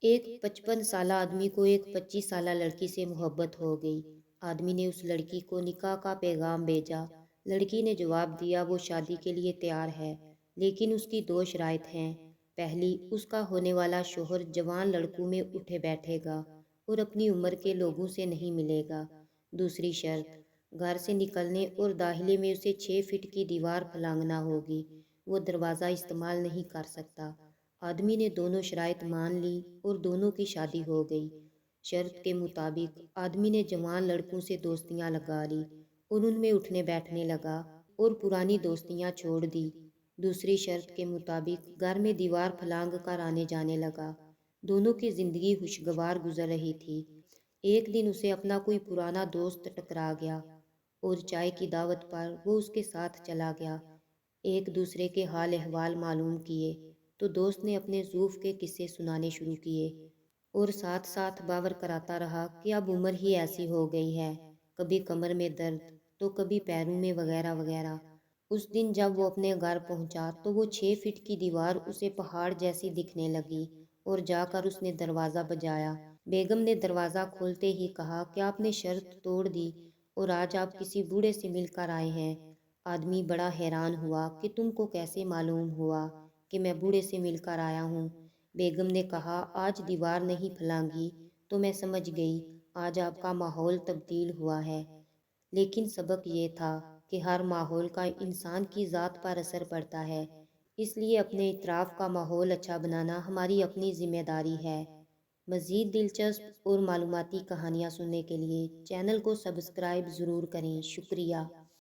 ایک 55 سالہ آدمی کو ایک 25 سالہ لڑکی سے محبت ہو گئی۔ آدمی نے اس لڑکی کو نکاح کا پیغام بھیجا۔ لڑکی نے جواب دیا وہ شادی کے لیے تیار ہے، لیکن اس کی دو شرائط ہیں۔ پہلی، اس کا ہونے والا شوہر جوان لڑکوں میں اٹھے بیٹھے گا اور اپنی عمر کے لوگوں سے نہیں ملے گا۔ دوسری شرط، گھر سے نکلنے اور داخلے میں اسے 6 فٹ کی دیوار پھلانگنا ہوگی، وہ دروازہ استعمال نہیں کر سکتا۔ آدمی نے دونوں شرائط مان لی اور دونوں کی شادی ہو گئی۔ شرط کے مطابق آدمی نے جوان لڑکوں سے دوستیاں لگا لی اور ان میں اٹھنے بیٹھنے لگا اور پرانی دوستیاں چھوڑ دی۔ دوسری شرط کے مطابق گھر میں دیوار پھلانگ کر آنے جانے لگا۔ دونوں کی زندگی خوشگوار گزر رہی تھی۔ ایک دن اسے اپنا کوئی پرانا دوست ٹکرا گیا اور چائے کی دعوت پر وہ اس کے ساتھ چلا گیا۔ ایک دوسرے کے حال احوال معلوم کیے تو دوست نے اپنے ضعف کے قصے سنانے شروع کیے اور ساتھ ساتھ باور کراتا رہا کہ اب عمر ہی ایسی ہو گئی ہے، کبھی کمر میں درد تو کبھی پیروں میں وغیرہ وغیرہ۔ اس دن جب وہ اپنے گھر پہنچا تو وہ 6 فٹ کی دیوار اسے پہاڑ جیسی دکھنے لگی اور جا کر اس نے دروازہ بجایا۔ بیگم نے دروازہ کھولتے ہی کہا کہ آپ نے شرط توڑ دی اور آج آپ کسی بوڑھے سے مل کر آئے ہیں۔ آدمی بڑا حیران ہوا کہ تم کو کیسے معلوم ہوا کہ میں بوڑھے سے مل کر آیا ہوں؟ بیگم نے کہا آج دیوار نہیں پھلانگی تو میں سمجھ گئی آج آپ کا ماحول تبدیل ہوا ہے۔ لیکن سبق یہ تھا کہ ہر ماحول کا انسان کی ذات پر اثر پڑتا ہے، اس لیے اپنے اطراف کا ماحول اچھا بنانا ہماری اپنی ذمہ داری ہے۔ مزید دلچسپ اور معلوماتی کہانیاں سننے کے لیے چینل کو سبسکرائب ضرور کریں۔ شکریہ۔